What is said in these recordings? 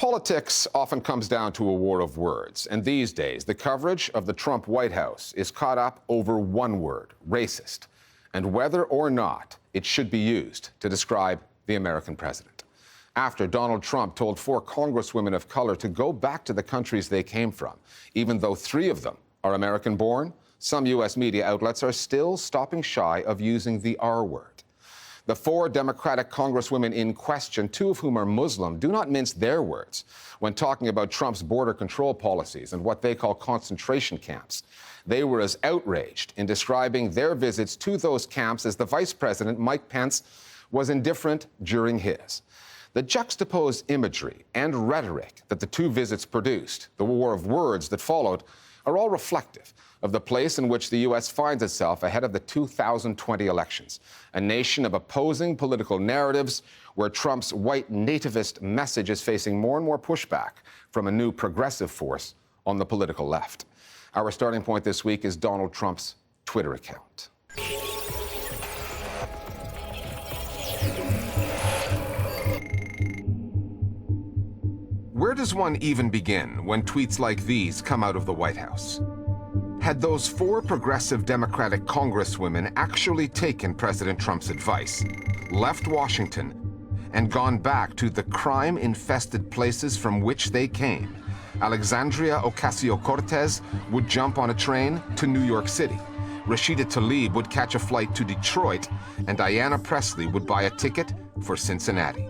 Politics often comes down to a war of words, and these days the coverage of the Trump White House is caught up over one word, racist, and whether or not it should be used to describe the American president. After Donald Trump told 4 Congresswomen of color to go back to the countries they came from, even though 3 of them are American-born, some U.S. media outlets are still stopping shy of using the R word. The 4 Democratic Congresswomen in question, 2 of whom are Muslim, do not mince their words when talking about Trump's border control policies and what they call concentration camps. They were as outraged in describing their visits to those camps as the Vice President, Mike Pence, was indifferent during his. The juxtaposed imagery and rhetoric that the 2 visits produced, the war of words that followed, are all reflective of the place in which the U.S. finds itself ahead of the 2020 elections, a nation of opposing political narratives where Trump's white nativist message is facing more and more pushback from a new progressive force on the political left. Our starting point this week is Donald Trump's Twitter account. Where does one even begin when tweets like these come out of the White House? Had those 4 progressive Democratic Congresswomen actually taken President Trump's advice, left Washington, and gone back to the crime-infested places from which they came, Alexandria Ocasio-Cortez would jump on a train to New York City, Rashida Tlaib would catch a flight to Detroit, and Diana Presley would buy a ticket for Cincinnati.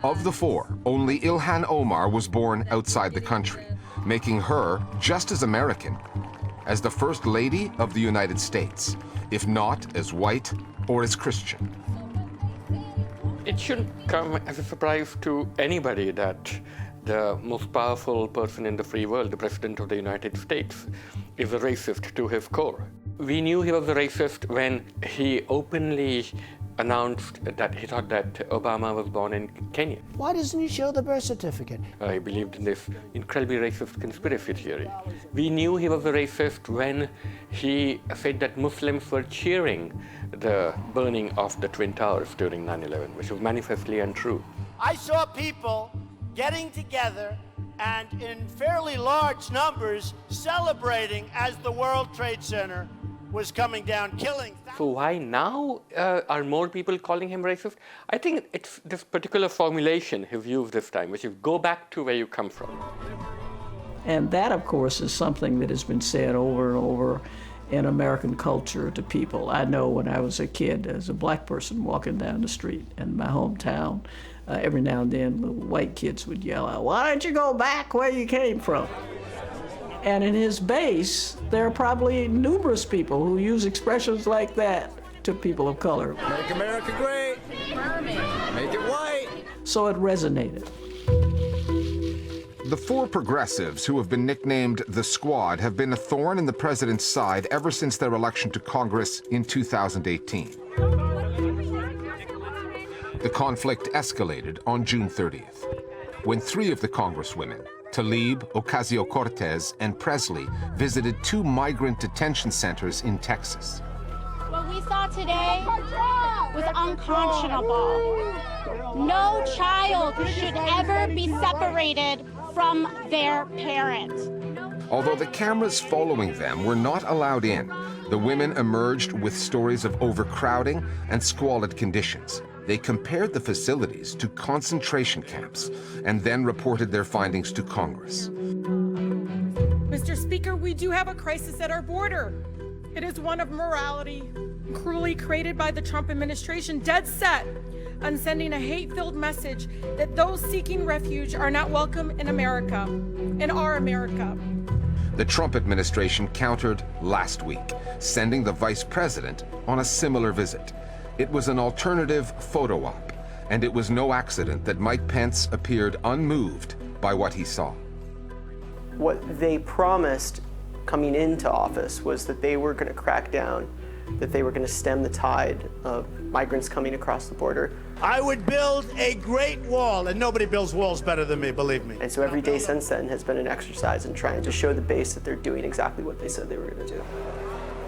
Of the 4, only Ilhan Omar was born outside the country, making her just as American as the First Lady of the United States, if not as white or as Christian. It shouldn't come as a surprise to anybody that the most powerful person in the free world, the President of the United States, is a racist to his core. We knew he was a racist when he openly announced that he thought that Obama was born in Kenya. Why doesn't he show the birth certificate? He believed in this incredibly racist conspiracy theory. We knew he was a racist when he said that Muslims were cheering the burning of the Twin Towers during 9/11, which was manifestly untrue. I saw people getting together and in fairly large numbers celebrating as the World Trade Center was coming down, killing thousands. So why now are more people calling him racist? I think it's this particular formulation he's used this time, which is go back to where you come from. And that, of course, is something that has been said over and over in American culture to people. I know when I was a kid, as a black person walking down the street in my hometown, every now and then little white kids would yell out, "Why don't you go back where you came from?" And in his base, there are probably numerous people who use expressions like that to people of color. Make America great. Make it white. So it resonated. The 4 progressives who have been nicknamed the Squad have been a thorn in the president's side ever since their election to Congress in 2018. The conflict escalated on June 30th, when 3 of the Congresswomen, Tlaib, Ocasio-Cortez, and Presley, visited 2 migrant detention centers in Texas. What we saw today was unconscionable. No child should ever be separated from their parent. Although the cameras following them were not allowed in, the women emerged with stories of overcrowding and squalid conditions. They compared the facilities to concentration camps and then reported their findings to Congress. Mr. Speaker, we do have a crisis at our border. It is one of morality, cruelly created by the Trump administration, dead set on sending a hate-filled message that those seeking refuge are not welcome in America, in our America. The Trump administration countered last week, sending the vice president on a similar visit. It was an alternative photo op, and it was no accident that Mike Pence appeared unmoved by what he saw. What they promised coming into office was that they were going to crack down, that they were going to stem the tide of migrants coming across the border. I would build a great wall, and nobody builds walls better than me, believe me. And so every day since then has been an exercise in trying to show the base that they're doing exactly what they said they were going to do.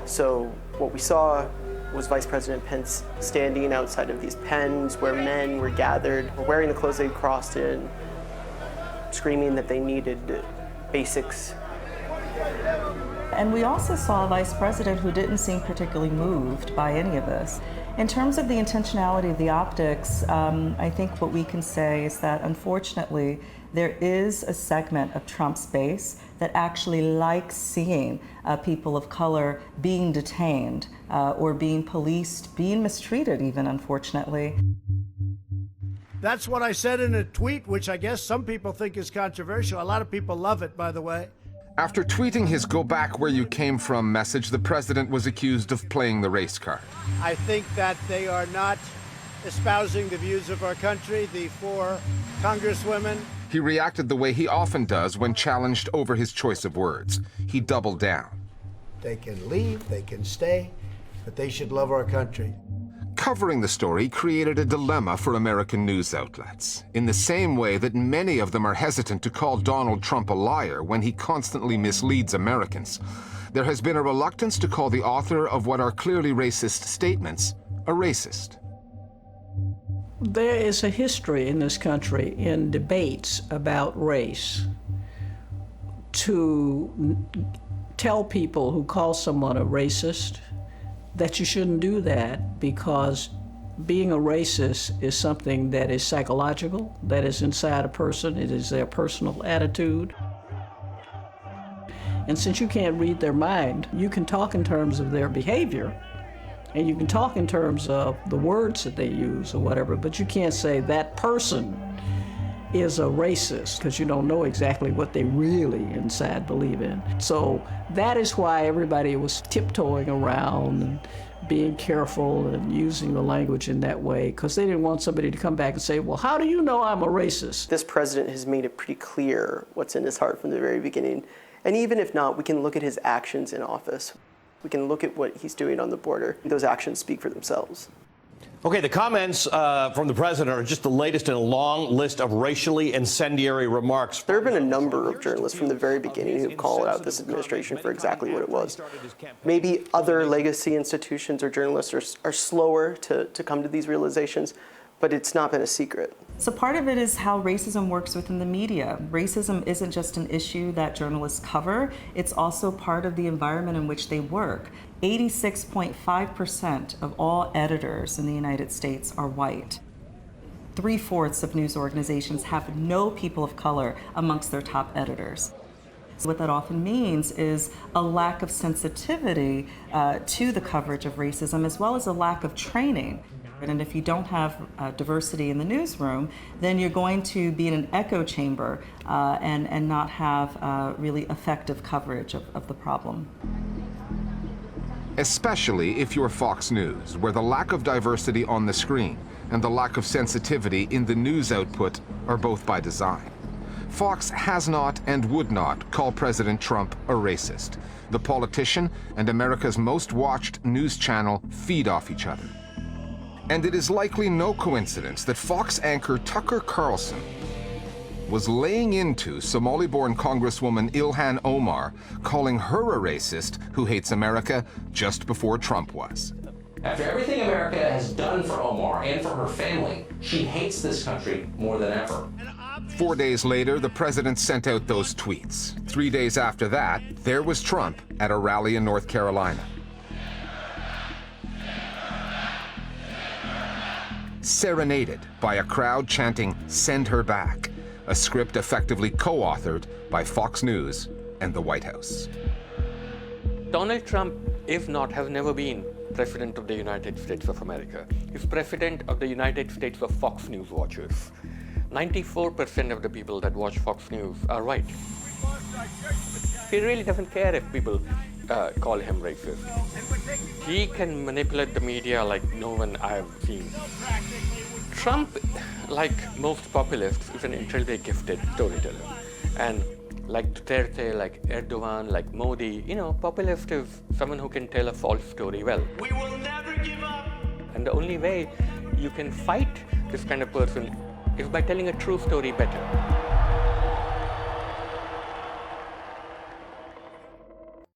So what we saw was Vice President Pence standing outside of these pens where men were gathered, wearing the clothes they'd crossed in, screaming that they needed basics. And we also saw a vice president who didn't seem particularly moved by any of this. In terms of the intentionality of the optics, I think what we can say is that unfortunately there is a segment of Trump's base that actually likes seeing people of color being detained or being policed, being mistreated even, unfortunately. That's what I said in a tweet, which I guess some people think is controversial. A lot of people love it, by the way. After tweeting his "Go back where you came from" message, the president was accused of playing the race card. I think that they are not espousing the views of our country, the 4 Congresswomen. He reacted the way he often does when challenged over his choice of words. He doubled down. They can leave, they can stay, but they should love our country. Covering the story created a dilemma for American news outlets, in the same way that many of them are hesitant to call Donald Trump a liar when he constantly misleads Americans. There has been a reluctance to call the author of what are clearly racist statements a racist. There is a history in this country in debates about race to tell people who call someone a racist that you shouldn't do that, because being a racist is something that is psychological, that is inside a person. It is their personal attitude. And since you can't read their mind, you can talk in terms of their behavior, and you can talk in terms of the words that they use or whatever, but you can't say that person is a racist, because you don't know exactly what they really inside believe in. So that is why everybody was tiptoeing around and being careful and using the language in that way, because they didn't want somebody to come back and say, well, how do you know I'm a racist? This president has made it pretty clear what's in his heart from the very beginning. And even if not, we can look at his actions in office. We can look at what he's doing on the border. Those actions speak for themselves. Okay, the comments from the president are just the latest in a long list of racially incendiary remarks. There have been a number of journalists from the very beginning who called out this administration for exactly what it was. Maybe other legacy institutions or journalists are slower to come to these realizations, but it's not been a secret. So part of it is how racism works within the media. Racism isn't just an issue that journalists cover, it's also part of the environment in which they work. 86.5% of all editors in the United States are white. 3/4 of news organizations have no people of color amongst their top editors. So what that often means is a lack of sensitivity to the coverage of racism, as well as a lack of training. And if you don't have diversity in the newsroom, then you're going to be in an echo chamber and not have really effective coverage of the problem. Especially if you're Fox News, where the lack of diversity on the screen and the lack of sensitivity in the news output are both by design. Fox has not and would not call President Trump a racist. The politician and America's most watched news channel feed off each other. And it is likely no coincidence that Fox anchor Tucker Carlson was laying into Somali-born Congresswoman Ilhan Omar, calling her a racist who hates America just before Trump was. After everything America has done for Omar and for her family, she hates this country more than ever. 4 days later, the president sent out those tweets. 3 days after that, there was Trump at a rally in North Carolina. Serenaded by a crowd chanting, "Send her back," a script effectively co-authored by Fox News and the White House. Donald Trump, if not, has never been President of the United States of America. He's President of the United States of Fox News watchers. 94% of the people that watch Fox News are white. He really doesn't care if people call him racist. He can manipulate the media like no one I've seen. Trump, like most populists, is an incredibly gifted storyteller. And like Duterte, like Erdogan, like Modi, populist is someone who can tell a false story well. We will never give up. And the only way you can fight this kind of person is by telling a true story better.